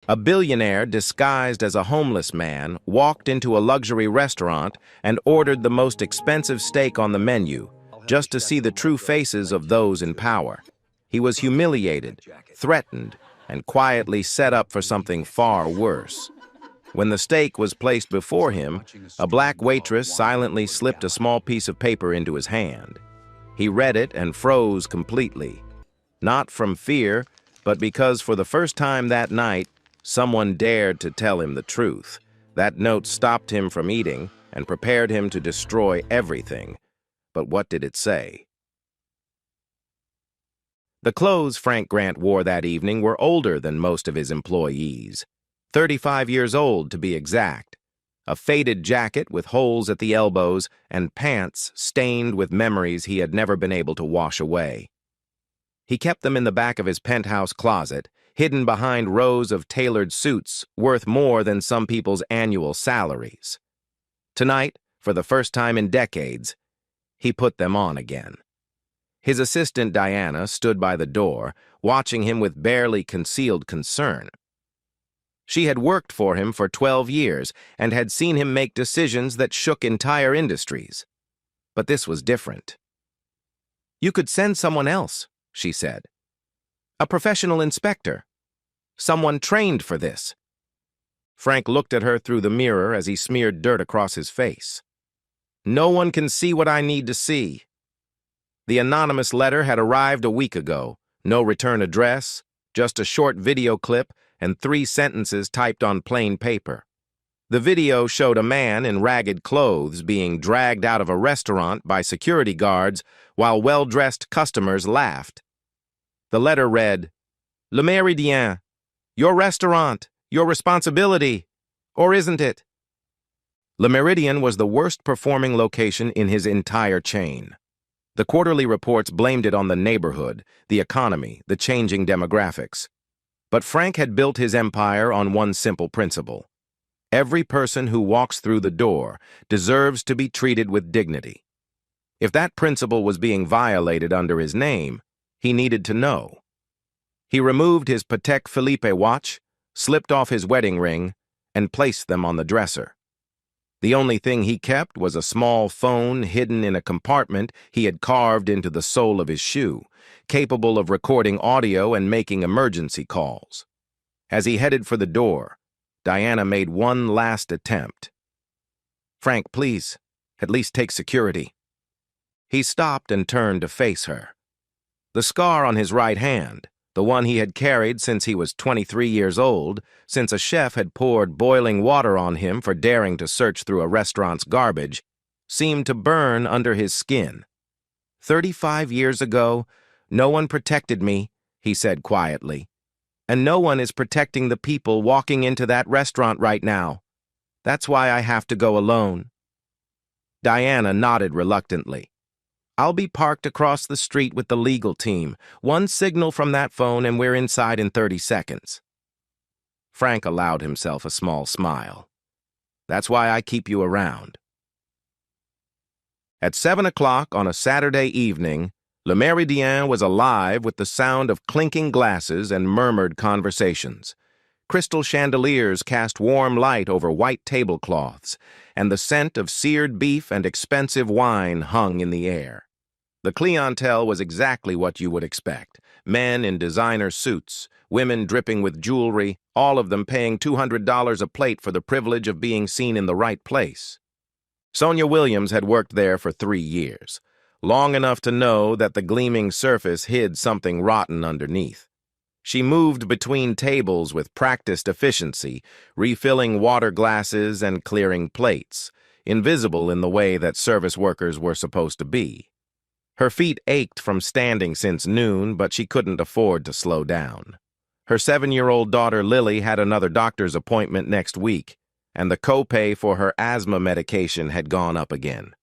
A billionaire disguised as a homeless man walked into a luxury restaurant and ordered the most expensive steak on the menu, just to see the true faces of those in power. He was humiliated, threatened, and quietly set up for something far worse. When the steak was placed before him, a black waitress silently slipped a small piece of paper into his hand. He read it and froze completely. Not from fear, but because for the first time that night, someone dared to tell him the truth. That note stopped him from eating and prepared him to destroy everything. But what did it say? The clothes Frank Grant wore that evening were older than most of his employees. 35 years old, to be exact. A faded jacket with holes at the elbows and pants stained with memories he had never been able to wash away. He kept them in the back of his penthouse closet, hidden behind rows of tailored suits worth more than some people's annual salaries. Tonight, for the first time in decades, he put them on again. His assistant Diana stood by the door, watching him with barely concealed concern. She had worked for him for 12 years and had seen him make decisions that shook entire industries. But this was different. "You could send someone else," she said. "A professional inspector. Someone trained for this." Frank looked at her through the mirror as he smeared dirt across his face. "No one can see what I need to see." The anonymous letter had arrived a week ago. No return address, just a short video clip and 3 sentences typed on plain paper. The video showed a man in ragged clothes being dragged out of a restaurant by security guards while well-dressed customers laughed. The letter read, "Le Méridien, your restaurant, your responsibility, or isn't it?" Le Méridien was the worst-performing location in his entire chain. The quarterly reports blamed it on the neighborhood, the economy, the changing demographics. But Frank had built his empire on one simple principle. Every person who walks through the door deserves to be treated with dignity. If that principle was being violated under his name, he needed to know. He removed his Patek Philippe watch, slipped off his wedding ring, and placed them on the dresser. The only thing he kept was a small phone hidden in a compartment he had carved into the sole of his shoe, capable of recording audio and making emergency calls. As he headed for the door, Diana made one last attempt. "Frank, please, at least take security." He stopped and turned to face her. The scar on his right hand, the one he had carried since he was 23 years old, since a chef had poured boiling water on him for daring to search through a restaurant's garbage, seemed to burn under his skin. 35 years ago, no one protected me, he said quietly. And no one is protecting the people walking into that restaurant right now. That's why I have to go alone. Diana nodded reluctantly. "I'll be parked across the street with the legal team. One signal from that phone and we're inside in 30 seconds. Frank allowed himself a small smile. "That's why I keep you around." At 7 o'clock on a Saturday evening, Le Méridien was alive with the sound of clinking glasses and murmured conversations. Crystal chandeliers cast warm light over white tablecloths, and the scent of seared beef and expensive wine hung in the air. The clientele was exactly what you would expect. Men in designer suits, women dripping with jewelry, all of them paying $200 a plate for the privilege of being seen in the right place. Sonia Williams had worked there for 3 years. Long enough to know that the gleaming surface hid something rotten underneath. She moved between tables with practiced efficiency, refilling water glasses and clearing plates, invisible in the way that service workers were supposed to be. Her feet ached from standing since noon, but she couldn't afford to slow down. Her 7-year-old daughter Lily had another doctor's appointment next week, and the copay for her asthma medication had gone up again.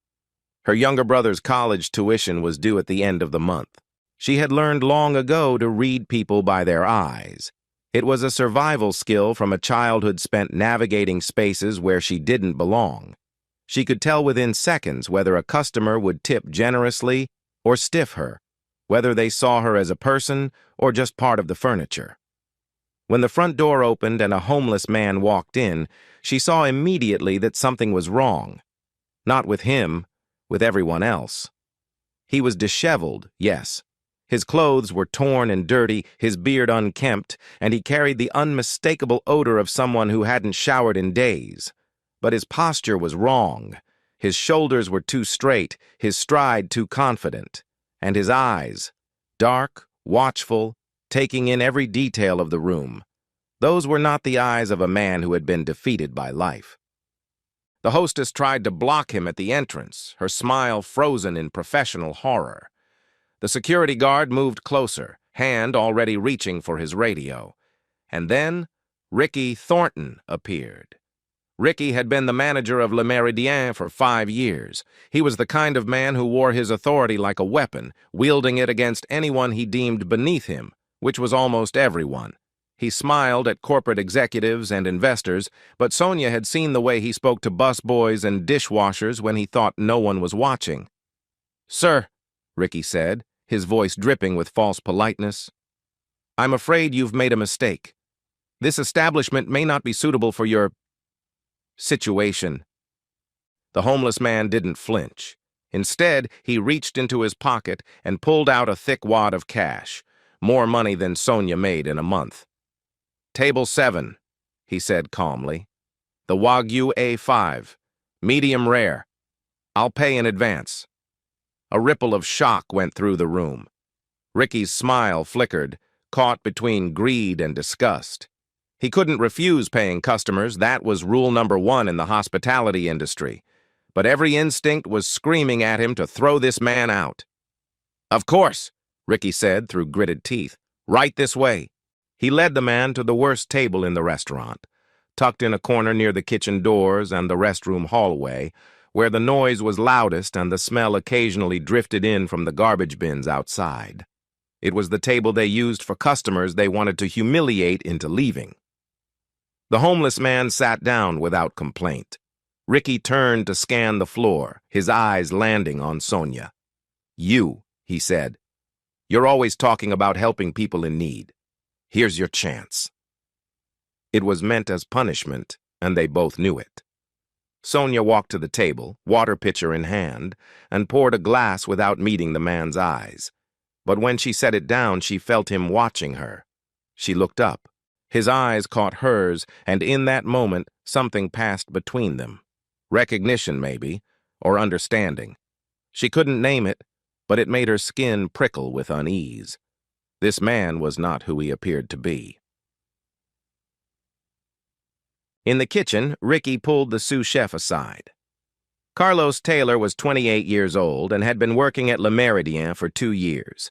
Her younger brother's college tuition was due at the end of the month. She had learned long ago to read people by their eyes. It was a survival skill from a childhood spent navigating spaces where she didn't belong. She could tell within seconds whether a customer would tip generously or stiff her, whether they saw her as a person or just part of the furniture. When the front door opened and a homeless man walked in, she saw immediately that something was wrong. Not with him, with everyone else. He was disheveled, yes. His clothes were torn and dirty, his beard unkempt, and he carried the unmistakable odor of someone who hadn't showered in days. But his posture was wrong. His shoulders were too straight, his stride too confident. And his eyes, dark, watchful, taking in every detail of the room. Those were not the eyes of a man who had been defeated by life. The hostess tried to block him at the entrance, her smile frozen in professional horror. The security guard moved closer, hand already reaching for his radio. And then, Ricky Thornton appeared. Ricky had been the manager of Le Méridien for 5 years. He was the kind of man who wore his authority like a weapon, wielding it against anyone he deemed beneath him, which was almost everyone. He smiled at corporate executives and investors, but Sonia had seen the way he spoke to busboys and dishwashers when he thought no one was watching. "Sir," Ricky said, his voice dripping with false politeness, "I'm afraid you've made a mistake. This establishment may not be suitable for your situation." The homeless man didn't flinch. Instead, he reached into his pocket and pulled out a thick wad of cash, more money than Sonia made in a month. "Table 7, he said calmly. "The Wagyu A5, medium rare. I'll pay in advance." A ripple of shock went through the room. Ricky's smile flickered, caught between greed and disgust. He couldn't refuse paying customers, that was rule number 1 in the hospitality industry. But every instinct was screaming at him to throw this man out. "Of course," Ricky said through gritted teeth. "Right this way." He led the man to the worst table in the restaurant, tucked in a corner near the kitchen doors and the restroom hallway, where the noise was loudest and the smell occasionally drifted in from the garbage bins outside. It was the table they used for customers they wanted to humiliate into leaving. The homeless man sat down without complaint. Ricky turned to scan the floor, his eyes landing on Sonia. "You," he said. "You're always talking about helping people in need. Here's your chance." It was meant as punishment, and they both knew it. Sonia walked to the table, water pitcher in hand, and poured a glass without meeting the man's eyes. But when she set it down, she felt him watching her. She looked up. His eyes caught hers, and in that moment, something passed between them. Recognition, maybe, or understanding. She couldn't name it, but it made her skin prickle with unease. This man was not who he appeared to be. In the kitchen, Ricky pulled the sous chef aside. Carlos Taylor was 28 years old and had been working at Le Méridien for 2 years.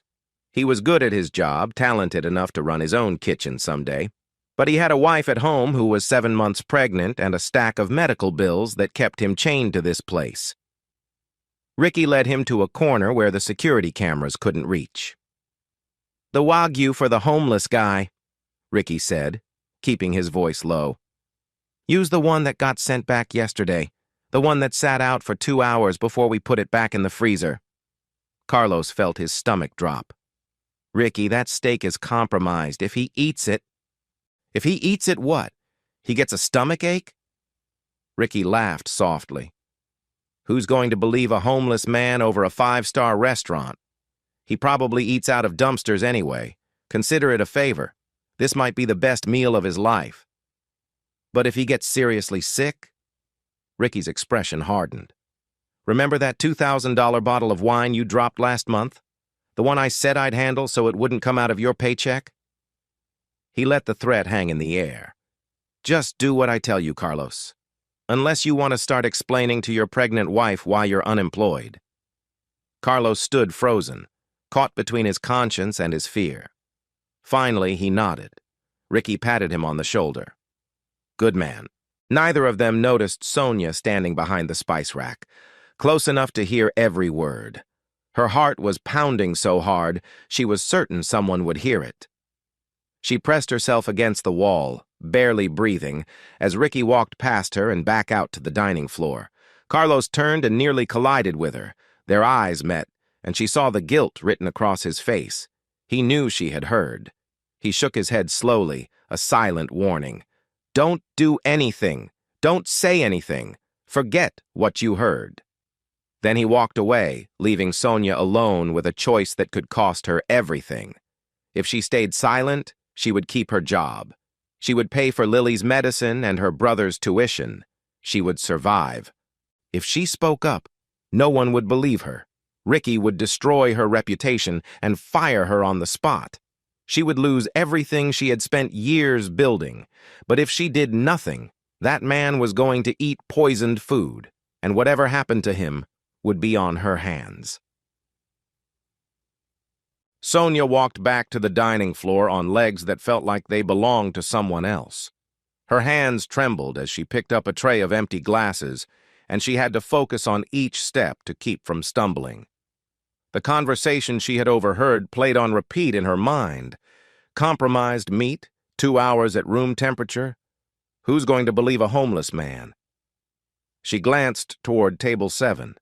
He was good at his job, talented enough to run his own kitchen someday, but he had a wife at home who was 7 months pregnant and a stack of medical bills that kept him chained to this place. Ricky led him to a corner where the security cameras couldn't reach. "The Wagyu for the homeless guy," Ricky said, keeping his voice low. "Use the one that got sent back yesterday, the one that sat out for 2 hours before we put it back in the freezer." Carlos felt his stomach drop. "Ricky, that steak is compromised. If he eats it..." "If he eats it, what? He gets a stomach ache?" Ricky laughed softly. "Who's going to believe a homeless man over a 5-star restaurant? He probably eats out of dumpsters anyway. Consider it a favor. This might be the best meal of his life." "But if he gets seriously sick?" Ricky's expression hardened. "Remember that $2,000 bottle of wine you dropped last month? The one I said I'd handle so it wouldn't come out of your paycheck?" He let the threat hang in the air. "Just do what I tell you, Carlos. Unless you want to start explaining to your pregnant wife why you're unemployed." Carlos stood frozen, caught between his conscience and his fear. Finally, he nodded. Ricky patted him on the shoulder. "Good man." Neither of them noticed Sonia standing behind the spice rack, close enough to hear every word. Her heart was pounding so hard, she was certain someone would hear it. She pressed herself against the wall, barely breathing, as Ricky walked past her and back out to the dining floor. Carlos turned and nearly collided with her. Their eyes met, and she saw the guilt written across his face. He knew she had heard. He shook his head slowly, a silent warning. Don't do anything. Don't say anything. Forget what you heard. Then he walked away, leaving Sonia alone with a choice that could cost her everything. If she stayed silent, she would keep her job. She would pay for Lily's medicine and her brother's tuition. She would survive. If she spoke up, no one would believe her. Ricky would destroy her reputation and fire her on the spot. She would lose everything she had spent years building. But if she did nothing, that man was going to eat poisoned food, and whatever happened to him would be on her hands. Sonia walked back to the dining floor on legs that felt like they belonged to someone else. Her hands trembled as she picked up a tray of empty glasses, and she had to focus on each step to keep from stumbling. The conversation she had overheard played on repeat in her mind. Compromised meat, 2 hours at room temperature. Who's going to believe a homeless man? She glanced toward table 7.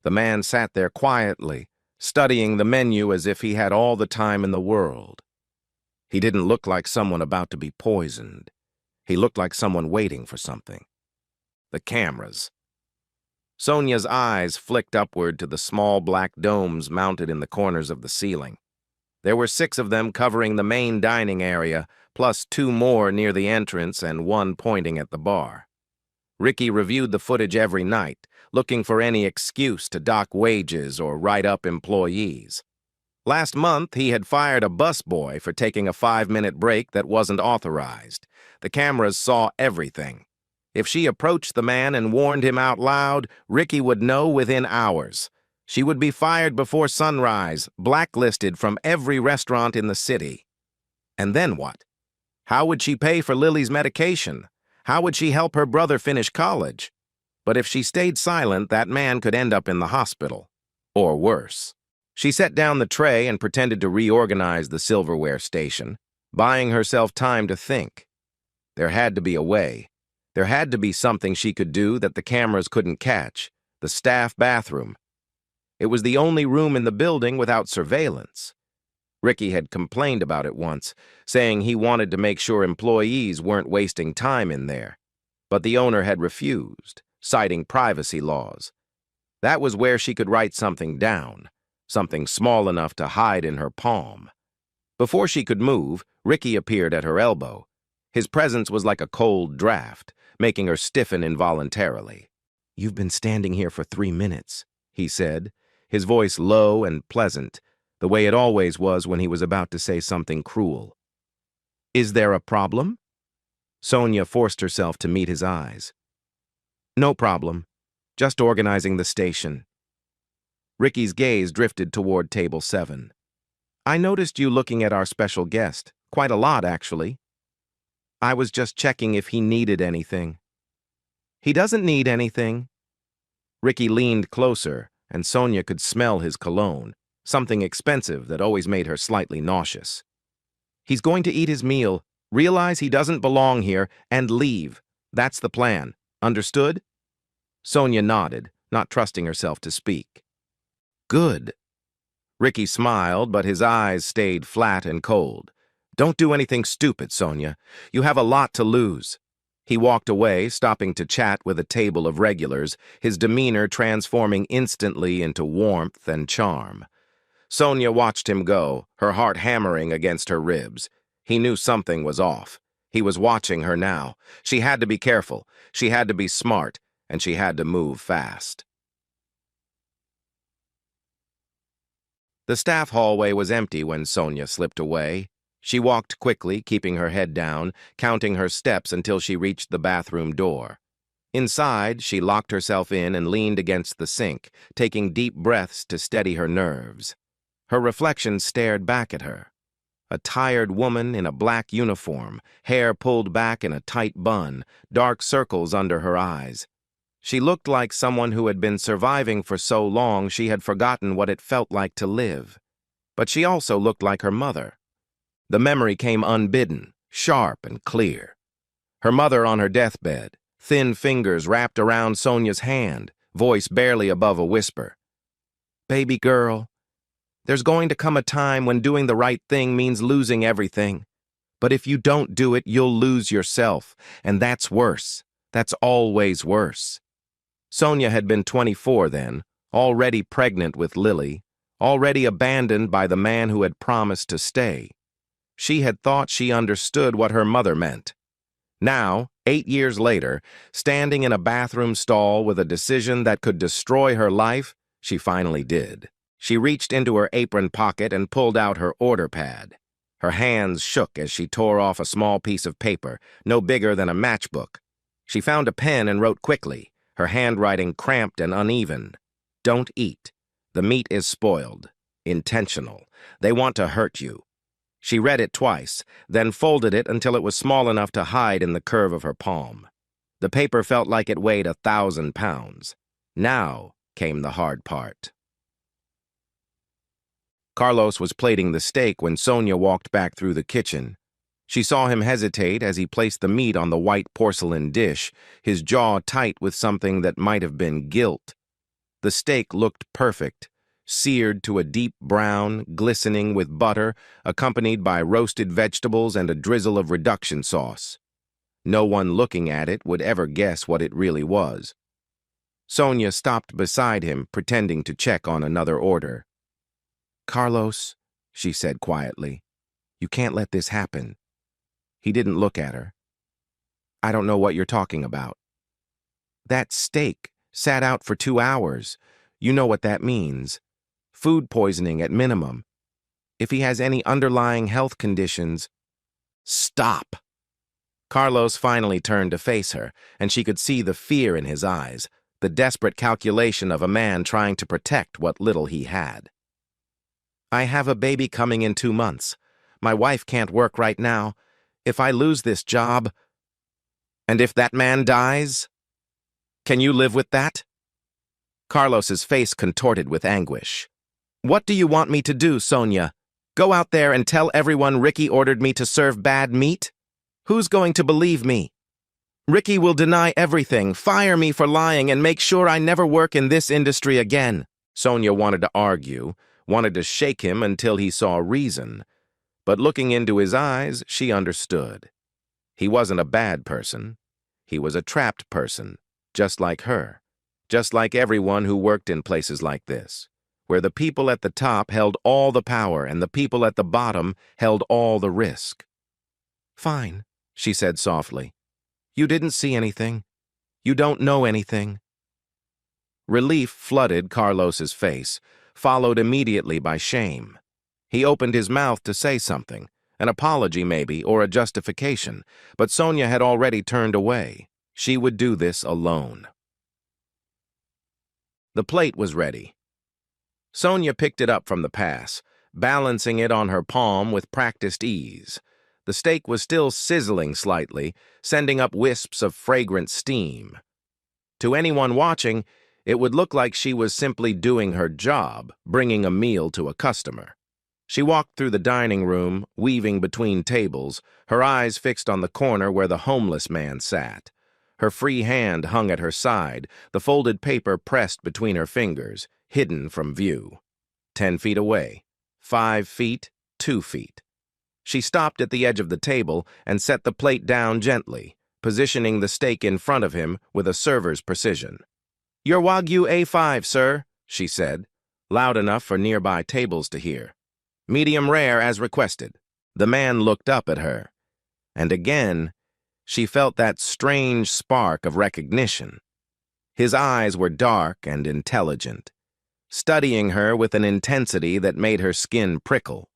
The man sat there quietly, studying the menu as if he had all the time in the world. He didn't look like someone about to be poisoned. He looked like someone waiting for something. The cameras. Sonia's eyes flicked upward to the small black domes mounted in the corners of the ceiling. There were 6 of them covering the main dining area, plus 2 more near the entrance and 1 pointing at the bar. Ricky reviewed the footage every night, looking for any excuse to dock wages or write up employees. Last month, he had fired a busboy for taking a 5-minute break that wasn't authorized. The cameras saw everything. If she approached the man and warned him out loud, Ricky would know within hours. She would be fired before sunrise, blacklisted from every restaurant in the city. And then what? How would she pay for Lily's medication? How would she help her brother finish college? But if she stayed silent, that man could end up in the hospital. Or worse. She set down the tray and pretended to reorganize the silverware station, buying herself time to think. There had to be a way. There had to be something she could do that the cameras couldn't catch. The staff bathroom. It was the only room in the building without surveillance. Ricky had complained about it once, saying he wanted to make sure employees weren't wasting time in there. But the owner had refused, citing privacy laws. That was where she could write something down, something small enough to hide in her palm. Before she could move, Ricky appeared at her elbow. His presence was like a cold draft, making her stiffen involuntarily. "You've been standing here for 3 minutes," he said, his voice low and pleasant, the way it always was when he was about to say something cruel. "Is there a problem?" Sonia forced herself to meet his eyes. "No problem. Just organizing the station." Ricky's gaze drifted toward table 7. "I noticed you looking at our special guest. Quite a lot, actually. I was just checking if he needed anything." "He doesn't need anything." Ricky leaned closer, and Sonia could smell his cologne, something expensive that always made her slightly nauseous. "He's going to eat his meal, realize he doesn't belong here, and leave. That's the plan. Understood?" Sonia nodded, not trusting herself to speak. "Good." Ricky smiled, but his eyes stayed flat and cold. "Don't do anything stupid, Sonia. You have a lot to lose." He walked away, stopping to chat with a table of regulars, his demeanor transforming instantly into warmth and charm. Sonia watched him go, her heart hammering against her ribs. He knew something was off. He was watching her now. She had to be careful. She had to be smart, and she had to move fast. The staff hallway was empty when Sonia slipped away. She walked quickly, keeping her head down, counting her steps until she reached the bathroom door. Inside, she locked herself in and leaned against the sink, taking deep breaths to steady her nerves. Her reflection stared back at her. A tired woman in a black uniform, hair pulled back in a tight bun, dark circles under her eyes. She looked like someone who had been surviving for so long she had forgotten what it felt like to live. But she also looked like her mother. The memory came unbidden, sharp and clear. Her mother on her deathbed, thin fingers wrapped around Sonia's hand, voice barely above a whisper. "Baby girl." There's going to come a time when doing the right thing means losing everything. But if you don't do it, you'll lose yourself, and that's worse. That's always worse. Sonia had been 24 then, already pregnant with Lily, already abandoned by the man who had promised to stay. She had thought she understood what her mother meant. Now, 8 years later, standing in a bathroom stall with a decision that could destroy her life, she finally did. She reached into her apron pocket and pulled out her order pad. Her hands shook as she tore off a small piece of paper, no bigger than a matchbook. She found a pen and wrote quickly, her handwriting cramped and uneven. Don't eat. The meat is spoiled. Intentional. They want to hurt you. She read it twice, then folded it until it was small enough to hide in the curve of her palm. The paper felt like it weighed 1,000 pounds. Now came the hard part. Carlos was plating the steak when Sonia walked back through the kitchen. She saw him hesitate as he placed the meat on the white porcelain dish, his jaw tight with something that might have been guilt. The steak looked perfect, seared to a deep brown, glistening with butter, accompanied by roasted vegetables and a drizzle of reduction sauce. No one looking at it would ever guess what it really was. Sonia stopped beside him, pretending to check on another order. "Carlos," she said quietly, "you can't let this happen." He didn't look at her. "I don't know what you're talking about." "That steak sat out for 2 hours. You know what that means. Food poisoning at minimum. If he has any underlying health conditions—" "Stop!" Carlos finally turned to face her, and she could see the fear in his eyes, the desperate calculation of a man trying to protect what little he had. "I have a baby coming in 2 months. My wife can't work right now. If I lose this job—" "And if that man dies? Can you live with that?" Carlos's face contorted with anguish. "What do you want me to do, Sonia? Go out there and tell everyone Ricky ordered me to serve bad meat? Who's going to believe me? Ricky will deny everything, fire me for lying, and make sure I never work in this industry again." Sonia wanted to argue, wanted to shake him until he saw reason. But looking into his eyes, she understood. He wasn't a bad person. He was a trapped person, just like her, just like everyone who worked in places like this, where the people at the top held all the power and the people at the bottom held all the risk. "Fine," she said softly. "You didn't see anything. You don't know anything." Relief flooded Carlos's face, followed immediately by shame. He opened his mouth to say something, an apology maybe, or a justification, but Sonia had already turned away. She would do this alone. The plate was ready. Sonia picked it up from the pass, balancing it on her palm with practiced ease. The steak was still sizzling slightly, sending up wisps of fragrant steam. To anyone watching, it would look like she was simply doing her job, bringing a meal to a customer. She walked through the dining room, weaving between tables, her eyes fixed on the corner where the homeless man sat. Her free hand hung at her side, the folded paper pressed between her fingers, hidden from view. 10 feet away, 5 feet, 2 feet. She stopped at the edge of the table and set the plate down gently, positioning the steak in front of him with a server's precision. "Your Wagyu A5, sir," she said, loud enough for nearby tables to hear. "Medium rare as requested." The man looked up at her, and again, she felt that strange spark of recognition. His eyes were dark and intelligent, studying her with an intensity that made her skin prickle.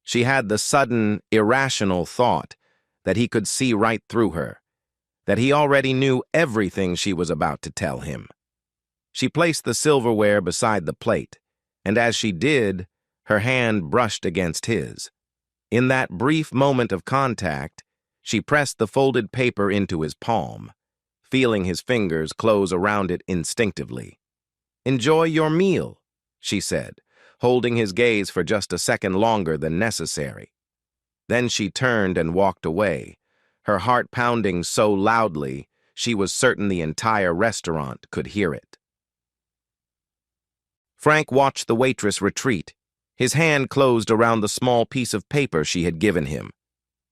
She had the sudden, irrational thought that he could see right through her, that he already knew everything she was about to tell him. She placed the silverware beside the plate, and as she did, her hand brushed against his. In that brief moment of contact, she pressed the folded paper into his palm, feeling his fingers close around it instinctively. "Enjoy your meal," she said, holding his gaze for just a second longer than necessary. Then she turned and walked away, her heart pounding so loudly she was certain the entire restaurant could hear it. Frank watched the waitress retreat. His hand closed around the small piece of paper she had given him.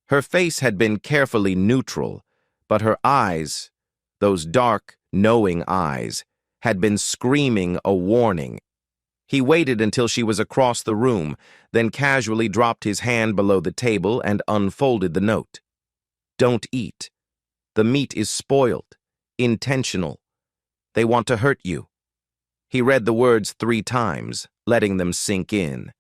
Her face had been carefully neutral, but her eyes, those dark, knowing eyes, had been screaming a warning. He waited until she was across the room, then casually dropped his hand below the table and unfolded the note. Don't eat. The meat is spoiled, intentional. They want to hurt you. He read the words 3 times, letting them sink in.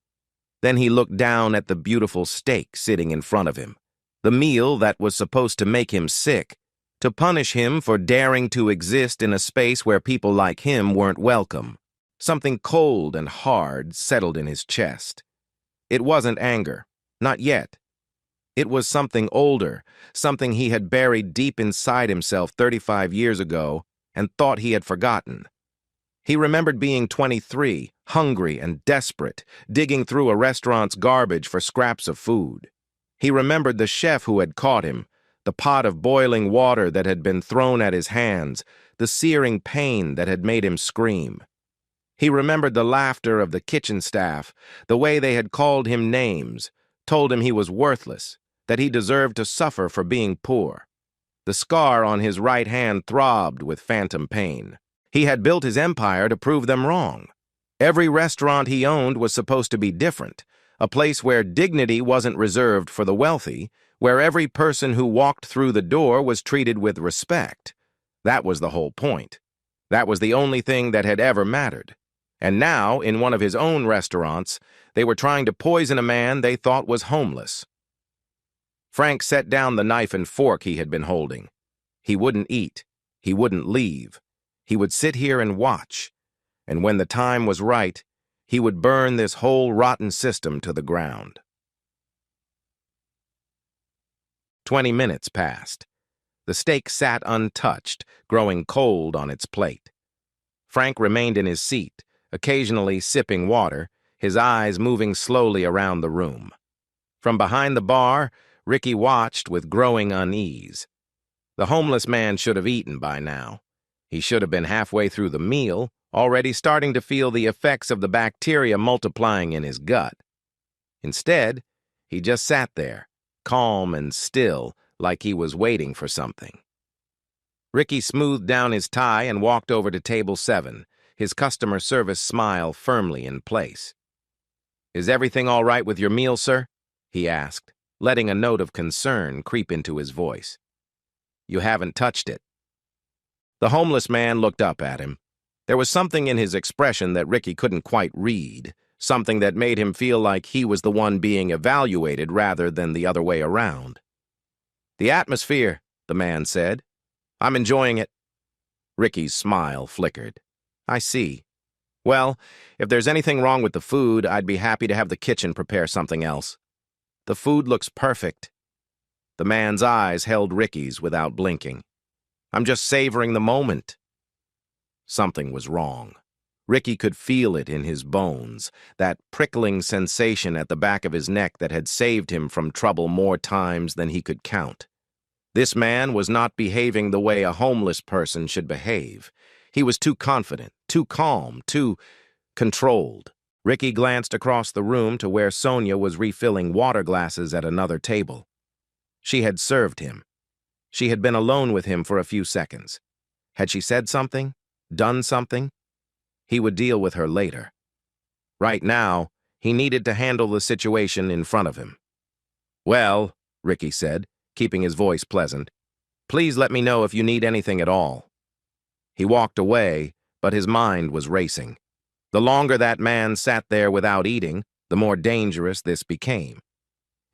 Then he looked down at the beautiful steak sitting in front of him, the meal that was supposed to make him sick, to punish him for daring to exist in a space where people like him weren't welcome. Something cold and hard settled in his chest. It wasn't anger, not yet. It was something older, something he had buried deep inside himself 35 years ago and thought he had forgotten. He remembered being 23, hungry and desperate, digging through a restaurant's garbage for scraps of food. He remembered the chef who had caught him, the pot of boiling water that had been thrown at his hands, the searing pain that had made him scream. He remembered the laughter of the kitchen staff, the way they had called him names, told him he was worthless, that he deserved to suffer for being poor. The scar on his right hand throbbed with phantom pain. He had built his empire to prove them wrong. Every restaurant he owned was supposed to be different, a place where dignity wasn't reserved for the wealthy, where every person who walked through the door was treated with respect. That was the whole point. That was the only thing that had ever mattered. And now, in one of his own restaurants, they were trying to poison a man they thought was homeless. Frank set down the knife and fork he had been holding. He wouldn't eat. He wouldn't leave. He would sit here and watch. And when the time was right, he would burn this whole rotten system to the ground. 20 minutes passed. The steak sat untouched, growing cold on its plate. Frank remained in his seat, occasionally sipping water, his eyes moving slowly around the room. From behind the bar, Ricky watched with growing unease. The homeless man should have eaten by now. He should have been halfway through the meal, already starting to feel the effects of the bacteria multiplying in his gut. Instead, he just sat there, calm and still, like he was waiting for something. Ricky smoothed down his tie and walked over to table 7, his customer service smile firmly in place. "Is everything all right with your meal, sir?" he asked, letting a note of concern creep into his voice. "You haven't touched it." The homeless man looked up at him. There was something in his expression that Ricky couldn't quite read, something that made him feel like he was the one being evaluated rather than the other way around. "The atmosphere," the man said. "I'm enjoying it." Ricky's smile flickered. "I see. Well, if there's anything wrong with the food, I'd be happy to have the kitchen prepare something else. The food looks perfect." The man's eyes held Ricky's without blinking. "I'm just savoring the moment." Something was wrong. Ricky could feel it in his bones, that prickling sensation at the back of his neck that had saved him from trouble more times than he could count. This man was not behaving the way a homeless person should behave. He was too confident, too calm, too controlled. Ricky glanced across the room to where Sonia was refilling water glasses at another table. She had served him. She had been alone with him for a few seconds. Had she said something? Done something? He would deal with her later. Right now, he needed to handle the situation in front of him. "Well," Ricky said, keeping his voice pleasant, "please let me know if you need anything at all." He walked away, but his mind was racing. The longer that man sat there without eating, the more dangerous this became.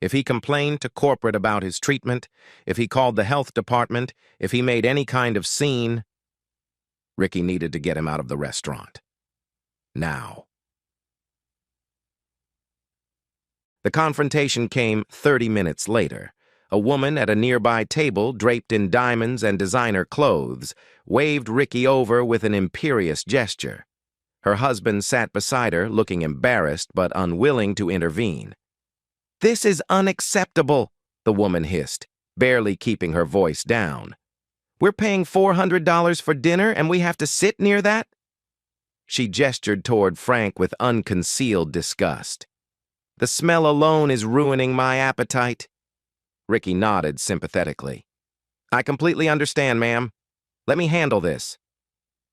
If he complained to corporate about his treatment, if he called the health department, if he made any kind of scene, Ricky needed to get him out of the restaurant. Now. The confrontation came 30 minutes later. A woman at a nearby table, draped in diamonds and designer clothes, waved Ricky over with an imperious gesture. Her husband sat beside her, looking embarrassed but unwilling to intervene. "This is unacceptable," the woman hissed, barely keeping her voice down. "We're paying $400 for dinner and we have to sit near that?" She gestured toward Frank with unconcealed disgust. The smell alone is ruining my appetite. Ricky nodded sympathetically. I completely understand, ma'am. Let me handle this.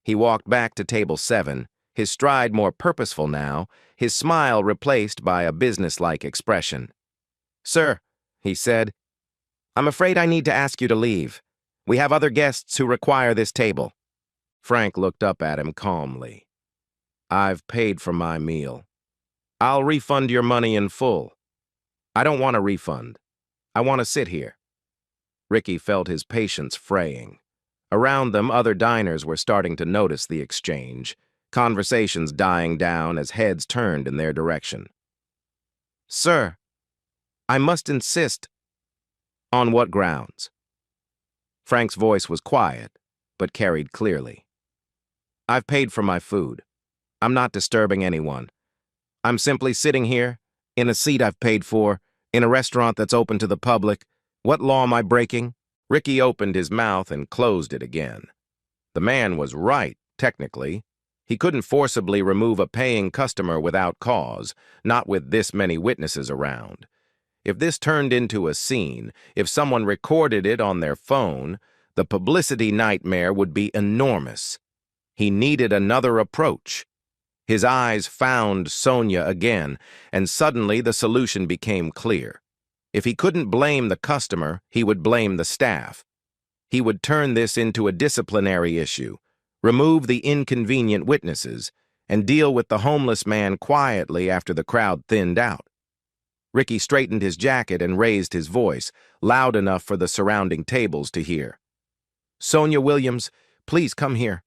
He walked back to table 7, his stride more purposeful now, his smile replaced by a businesslike expression. Sir, he said, I'm afraid I need to ask you to leave. We have other guests who require this table. Frank looked up at him calmly. I've paid for my meal. I'll refund your money in full. I don't want a refund. I want to sit here. Ricky felt his patience fraying. Around them, other diners were starting to notice the exchange, conversations dying down as heads turned in their direction. Sir, I must insist. On what grounds? Frank's voice was quiet, but carried clearly. I've paid for my food. I'm not disturbing anyone. I'm simply sitting here, in a seat I've paid for, in a restaurant that's open to the public. What law am I breaking? Ricky opened his mouth and closed it again. The man was right, technically. He couldn't forcibly remove a paying customer without cause, not with this many witnesses around. If this turned into a scene, if someone recorded it on their phone, the publicity nightmare would be enormous. He needed another approach. His eyes found Sonia again, and suddenly the solution became clear. If he couldn't blame the customer, he would blame the staff. He would turn this into a disciplinary issue, remove the inconvenient witnesses, and deal with the homeless man quietly after the crowd thinned out. Ricky straightened his jacket and raised his voice, loud enough for the surrounding tables to hear. Sonia Williams, please come here.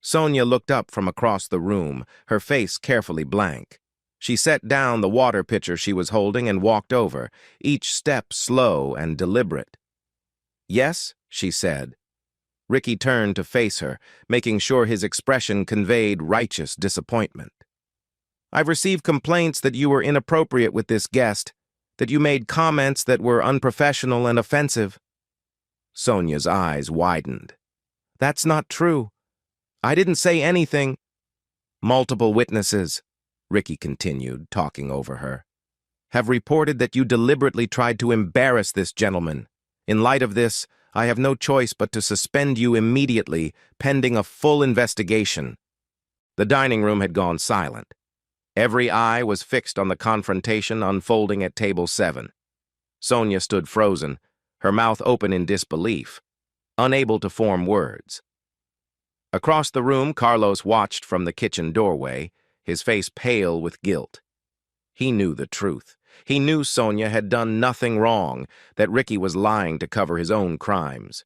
Sonia looked up from across the room, her face carefully blank. She set down the water pitcher she was holding and walked over, each step slow and deliberate. Yes, she said. Ricky turned to face her, making sure his expression conveyed righteous disappointment. I've received complaints that you were inappropriate with this guest, that you made comments that were unprofessional and offensive. Sonia's eyes widened. That's not true. I didn't say anything. Multiple witnesses, Ricky continued, talking over her, have reported that you deliberately tried to embarrass this gentleman. In light of this, I have no choice but to suspend you immediately, pending a full investigation. The dining room had gone silent. Every eye was fixed on the confrontation unfolding at table 7. Sonia stood frozen, her mouth open in disbelief, unable to form words. Across the room, Carlos watched from the kitchen doorway, his face pale with guilt. He knew the truth. He knew Sonia had done nothing wrong, that Ricky was lying to cover his own crimes.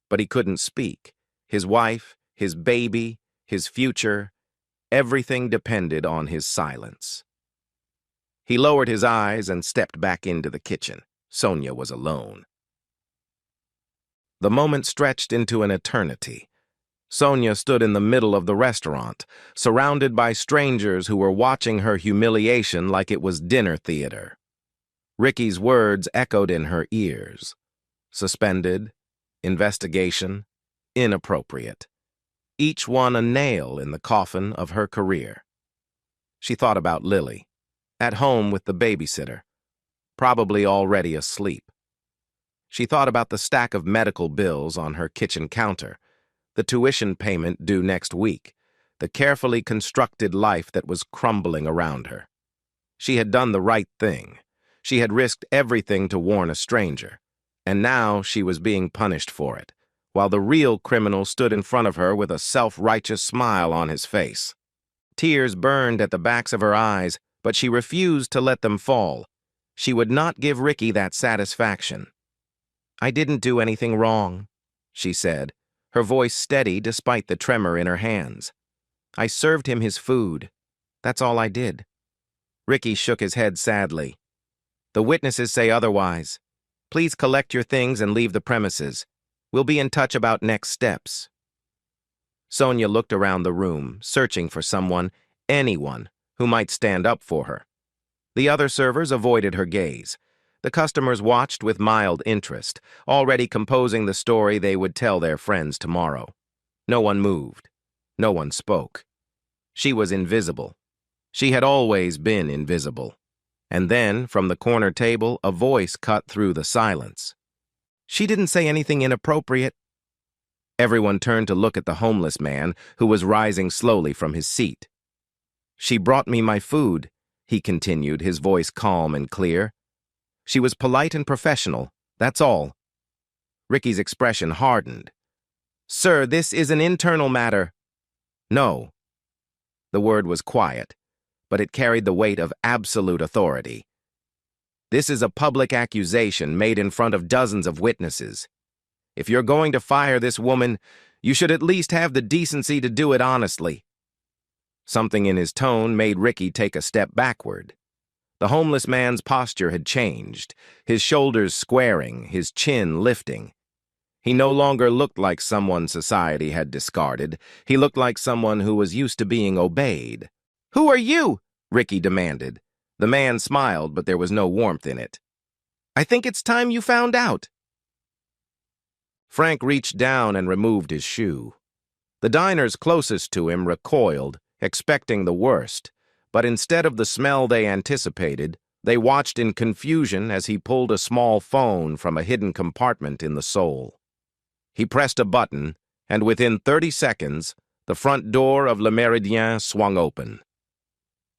But he couldn't speak. His wife, his baby, his future, everything depended on his silence. He lowered his eyes and stepped back into the kitchen. Sonia was alone. The moment stretched into an eternity. Sonia stood in the middle of the restaurant, surrounded by strangers who were watching her humiliation like it was dinner theater. Ricky's words echoed in her ears. Suspended, investigation, inappropriate. Each one a nail in the coffin of her career. She thought about Lily, at home with the babysitter, probably already asleep. She thought about the stack of medical bills on her kitchen counter, the tuition payment due next week, the carefully constructed life that was crumbling around her. She had done the right thing. She had risked everything to warn a stranger, and now she was being punished for it, while the real criminal stood in front of her with a self-righteous smile on his face. Tears burned at the backs of her eyes, but she refused to let them fall. She would not give Ricky that satisfaction. I didn't do anything wrong, she said, her voice steady despite the tremor in her hands. I served him his food. That's all I did. Ricky shook his head sadly. The witnesses say otherwise. Please collect your things and leave the premises. We'll be in touch about next steps. Sonia looked around the room, searching for someone, anyone, who might stand up for her. The other servers avoided her gaze. The customers watched with mild interest, already composing the story they would tell their friends tomorrow. No one moved. No one spoke. She was invisible. She had always been invisible. And then, from the corner table, a voice cut through the silence. "She didn't say anything inappropriate." Everyone turned to look at the homeless man who was rising slowly from his seat. "She brought me my food," he continued, his voice calm and clear. "She was polite and professional, that's all." Ricky's expression hardened. "Sir, this is an internal matter." "No." The word was quiet, but it carried the weight of absolute authority. "This is a public accusation made in front of dozens of witnesses. If you're going to fire this woman, you should at least have the decency to do it honestly." Something in his tone made Ricky take a step backward. The homeless man's posture had changed, his shoulders squaring, his chin lifting. He no longer looked like someone society had discarded. He looked like someone who was used to being obeyed. "Who are you?" Ricky demanded. The man smiled, but there was no warmth in it. "I think it's time you found out." Frank reached down and removed his shoe. The diners closest to him recoiled, expecting the worst, but instead of the smell they anticipated, they watched in confusion as he pulled a small phone from a hidden compartment in the sole. He pressed a button, and within 30 seconds, the front door of Le Méridien swung open.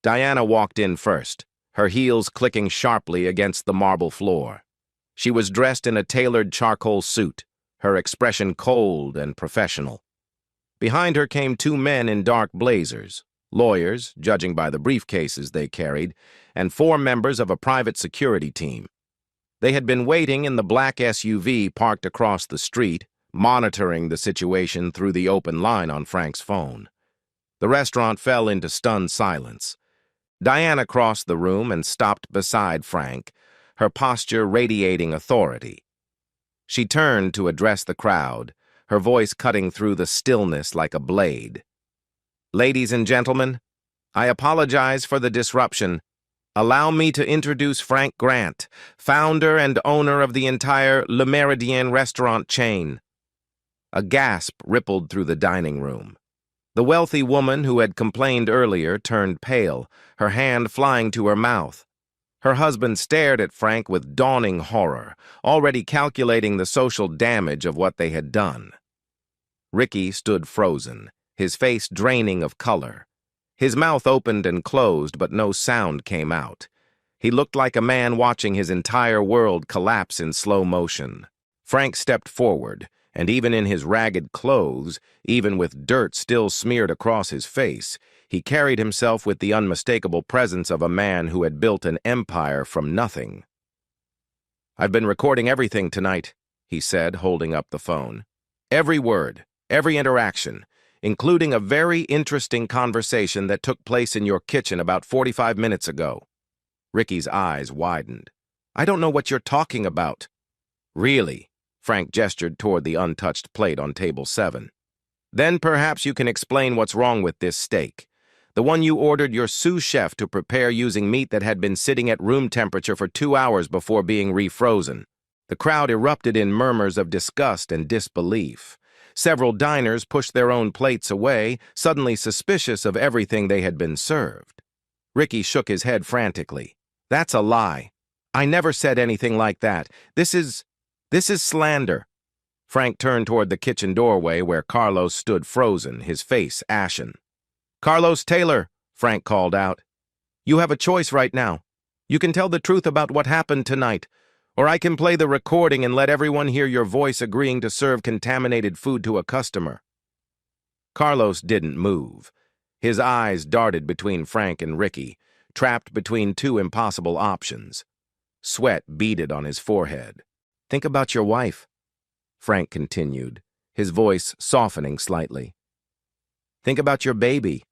Diana walked in first, her heels clicking sharply against the marble floor. She was dressed in a tailored charcoal suit, her expression cold and professional. Behind her came two men in dark blazers, lawyers, judging by the briefcases they carried, and 4 members of a private security team. They had been waiting in the black SUV parked across the street, monitoring the situation through the open line on Frank's phone. The restaurant fell into stunned silence. Diana crossed the room and stopped beside Frank, her posture radiating authority. She turned to address the crowd, her voice cutting through the stillness like a blade. "Ladies and gentlemen, I apologize for the disruption. Allow me to introduce Frank Grant, founder and owner of the entire Le Méridien restaurant chain." A gasp rippled through the dining room. The wealthy woman who had complained earlier turned pale, her hand flying to her mouth. Her husband stared at Frank with dawning horror, already calculating the social damage of what they had done. Ricky stood frozen, his face draining of color. His mouth opened and closed, but no sound came out. He looked like a man watching his entire world collapse in slow motion. Frank stepped forward, and even in his ragged clothes, even with dirt still smeared across his face, he carried himself with the unmistakable presence of a man who had built an empire from nothing. "I've been recording everything tonight," he said, holding up the phone. "Every word, every interaction, including a very interesting conversation that took place in your kitchen about 45 minutes ago." Ricky's eyes widened. "I don't know what you're talking about." "Really?" Frank gestured toward the untouched plate on table 7. "Then perhaps you can explain what's wrong with this steak. The one you ordered your sous chef to prepare using meat that had been sitting at room temperature for 2 hours before being refrozen." The crowd erupted in murmurs of disgust and disbelief. Several diners pushed their own plates away, suddenly suspicious of everything they had been served. Ricky shook his head frantically. "That's a lie. I never said anything like that. This is slander." Frank turned toward the kitchen doorway where Carlos stood frozen, his face ashen. "Carlos Taylor," Frank called out. "You have a choice right now. You can tell the truth about what happened tonight, or I can play the recording and let everyone hear your voice agreeing to serve contaminated food to a customer." Carlos didn't move. His eyes darted between Frank and Ricky, trapped between 2 impossible options. Sweat beaded on his forehead. "Think about your wife," Frank continued, his voice softening slightly. "Think about your baby.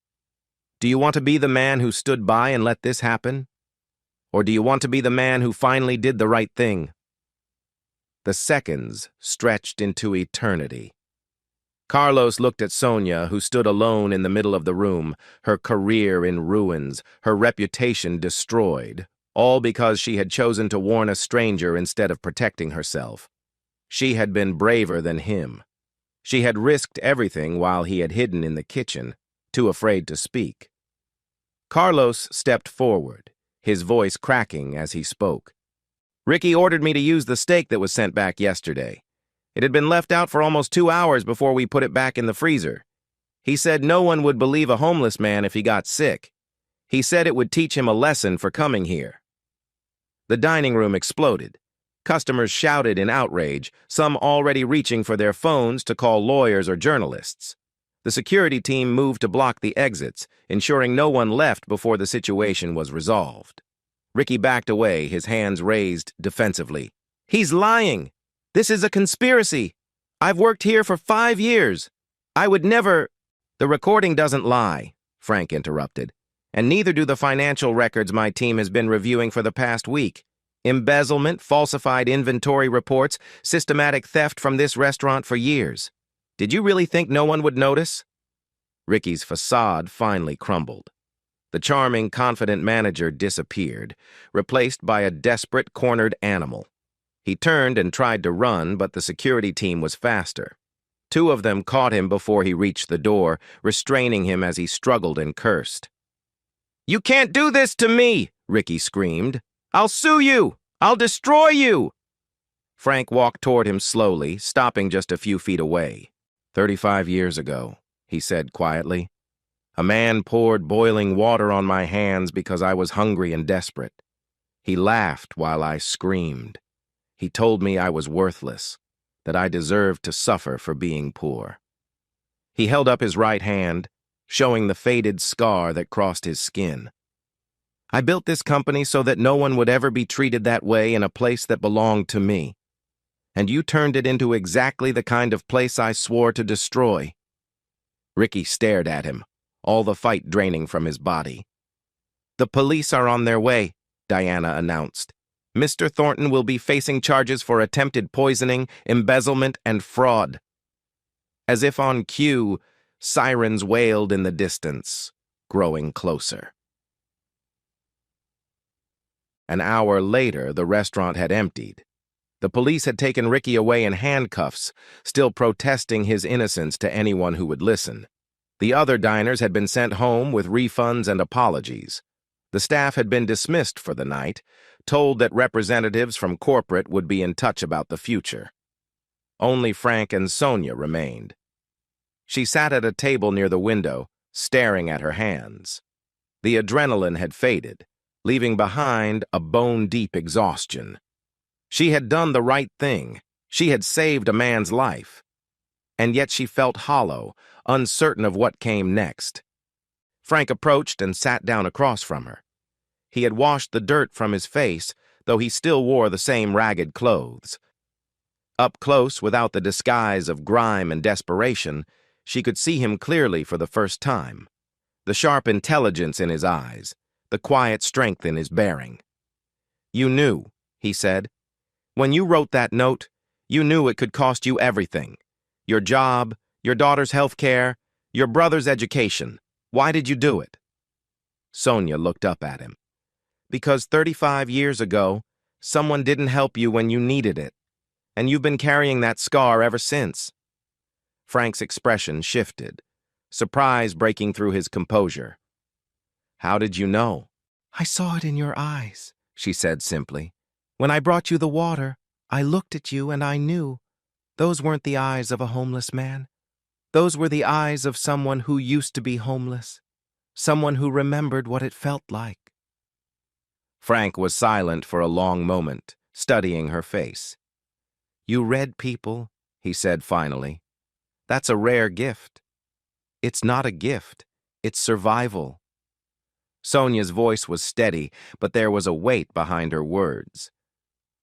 Do you want to be the man who stood by and let this happen? Or do you want to be the man who finally did the right thing?" The seconds stretched into eternity. Carlos looked at Sonia, who stood alone in the middle of the room, her career in ruins, her reputation destroyed, all because she had chosen to warn a stranger instead of protecting herself. She had been braver than him. She had risked everything while he had hidden in the kitchen, too afraid to speak. Carlos stepped forward, his voice cracking as he spoke. "Ricky ordered me to use the steak that was sent back yesterday. It had been left out for almost 2 hours before we put it back in the freezer. He said no one would believe a homeless man if he got sick. He said it would teach him a lesson for coming here." The dining room exploded. Customers shouted in outrage, some already reaching for their phones to call lawyers or journalists. The security team moved to block the exits, ensuring no one left before the situation was resolved. Ricky backed away, his hands raised defensively. "He's lying! This is a conspiracy! I've worked here for 5 years! I would never—" "The recording doesn't lie," Frank interrupted, "and neither do the financial records my team has been reviewing for the past week. Embezzlement, falsified inventory reports, systematic theft from this restaurant for years. Did you really think no one would notice?" Ricky's facade finally crumbled. The charming, confident manager disappeared, replaced by a desperate, cornered animal. He turned and tried to run, but the security team was faster. 2 of them caught him before he reached the door, restraining him as he struggled and cursed. "You can't do this to me!" Ricky screamed. "I'll sue you! I'll destroy you!" Frank walked toward him slowly, stopping just a few feet away. 35 years ago, he said quietly, a man poured boiling water on my hands because I was hungry and desperate. He laughed while I screamed. He told me I was worthless, that I deserved to suffer for being poor. He held up his right hand, showing the faded scar that crossed his skin. I built this company so that no one would ever be treated that way in a place that belonged to me. And you turned it into exactly the kind of place I swore to destroy. Ricky stared at him, all the fight draining from his body. "The police are on their way," Diana announced. "Mr. Thornton will be facing charges for attempted poisoning, embezzlement, and fraud." As if on cue, sirens wailed in the distance, growing closer. An hour later, the restaurant had emptied. The police had taken Ricky away in handcuffs, still protesting his innocence to anyone who would listen. The other diners had been sent home with refunds and apologies. The staff had been dismissed for the night, told that representatives from corporate would be in touch about the future. Only Frank and Sonia remained. She sat at a table near the window, staring at her hands. The adrenaline had faded, leaving behind a bone-deep exhaustion. She had done the right thing. She had saved a man's life. And yet she felt hollow, uncertain of what came next. Frank approached and sat down across from her. He had washed the dirt from his face, though he still wore the same ragged clothes. Up close, without the disguise of grime and desperation, she could see him clearly for the first time. The sharp intelligence in his eyes, the quiet strength in his bearing. "You knew," he said. "When you wrote that note, you knew it could cost you everything. Your job, your daughter's health care, your brother's education. Why did you do it?" Sonia looked up at him. "Because 35 years ago, someone didn't help you when you needed it, and you've been carrying that scar ever since." Frank's expression shifted, surprise breaking through his composure. "How did you know?" "I saw it in your eyes," she said simply. "When I brought you the water, I looked at you and I knew. Those weren't the eyes of a homeless man. Those were the eyes of someone who used to be homeless, someone who remembered what it felt like." Frank was silent for a long moment, studying her face. "You read people," he said finally. "That's a rare gift." "It's not a gift. It's survival." Sonia's voice was steady, but there was a weight behind her words.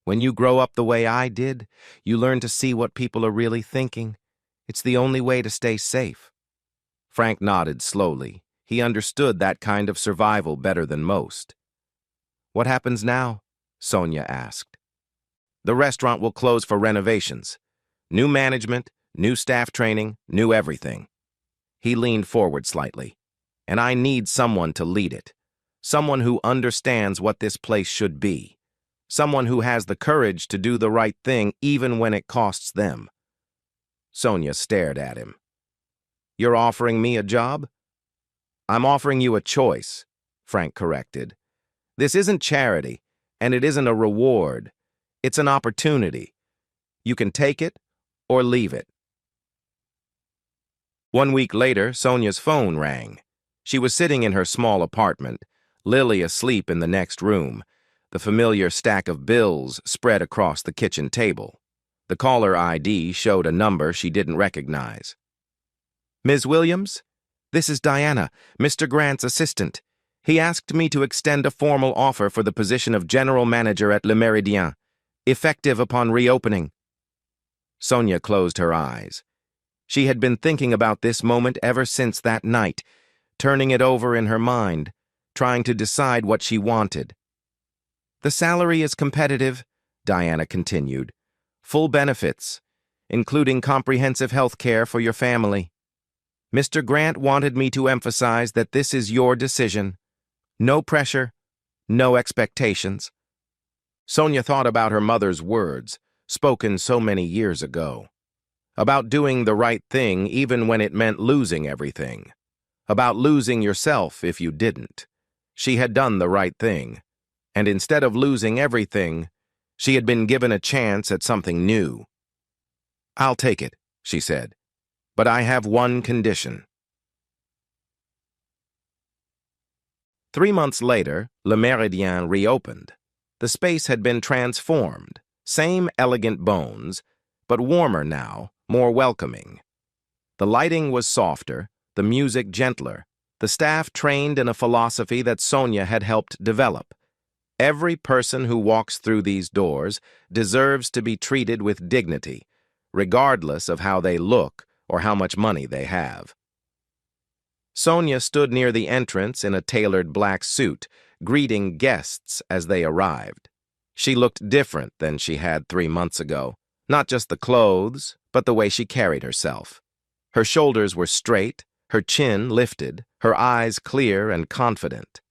"When you grow up the way I did, you learn to see what people are really thinking. It's the only way to stay safe." Frank nodded slowly. He understood that kind of survival better than most. "What happens now?" Sonia asked. "The restaurant will close for renovations. New management, new staff training, new everything." He leaned forward slightly. "And I need someone to lead it. Someone who understands what this place should be. Someone who has the courage to do the right thing even when it costs them." Sonia stared at him. "You're offering me a job?" "I'm offering you a choice," Frank corrected. This isn't charity, and it isn't a reward. It's an opportunity. You can take it or leave it. 1 week later, Sonia's phone rang. She was sitting in her small apartment, Lily asleep in the next room, the familiar stack of bills spread across the kitchen table. The caller ID showed a number she didn't recognize. Ms. Williams? This is Diana, Mr. Grant's assistant. He asked me to extend a formal offer for the position of general manager at Le Méridien, effective upon reopening. Sonia closed her eyes. She had been thinking about this moment ever since that night, turning it over in her mind, trying to decide what she wanted. The salary is competitive, Diana continued. Full benefits, including comprehensive health care for your family. Mr. Grant wanted me to emphasize that this is your decision. No pressure, no expectations. Sonia thought about her mother's words, spoken so many years ago. About doing the right thing even when it meant losing everything. About losing yourself if you didn't. She had done the right thing. And instead of losing everything, she had been given a chance at something new. I'll take it, she said. But I have one condition. 3 months later, Le Méridien reopened. The space had been transformed. Same elegant bones, but warmer now, more welcoming. The lighting was softer, the music gentler, the staff trained in a philosophy that Sonia had helped develop. Every person who walks through these doors deserves to be treated with dignity, regardless of how they look or how much money they have. Sonia stood near the entrance in a tailored black suit, greeting guests as they arrived. She looked different than she had 3 months ago. Not just the clothes, but the way she carried herself. Her shoulders were straight, her chin lifted, her eyes clear and confident.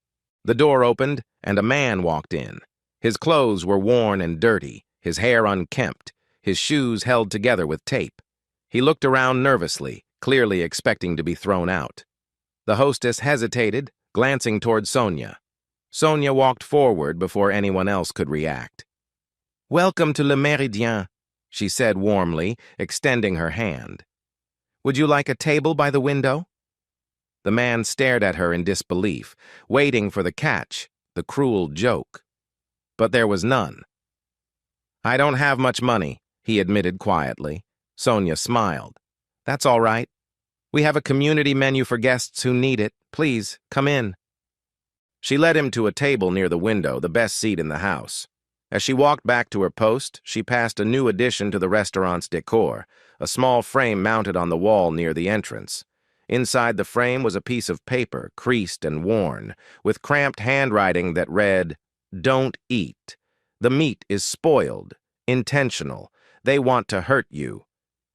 The door opened, and a man walked in. His clothes were worn and dirty, his hair unkempt, his shoes held together with tape. He looked around nervously, clearly expecting to be thrown out. The hostess hesitated, glancing toward Sonia. Sonia walked forward before anyone else could react. "Welcome to Le Méridien," she said warmly, extending her hand. "Would you like a table by the window?" The man stared at her in disbelief, waiting for the catch, the cruel joke. But there was none. "I don't have much money," he admitted quietly. Sonia smiled. "That's all right. We have a community menu for guests who need it. Please, come in." She led him to a table near the window, the best seat in the house. As she walked back to her post, she passed a new addition to the restaurant's decor, a small frame mounted on the wall near the entrance. Inside the frame was a piece of paper, creased and worn, with cramped handwriting that read, "Don't eat. The meat is spoiled, intentional. They want to hurt you."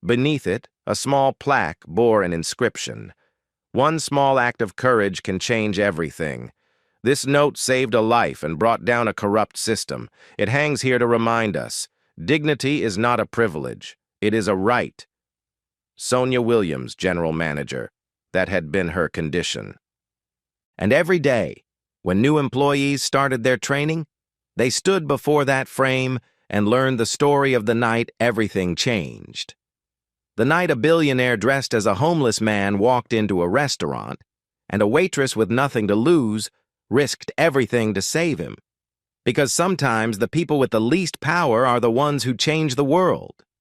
Beneath it, a small plaque bore an inscription. "One small act of courage can change everything." This note saved a life and brought down a corrupt system. It hangs here to remind us, dignity is not a privilege. It is a right. Sonia Williams, general manager. That had been her condition. And every day, when new employees started their training, they stood before that frame and learned the story of the night everything changed. The night a billionaire dressed as a homeless man walked into a restaurant, and a waitress with nothing to lose risked everything to save him. Because sometimes the people with the least power are the ones who change the world.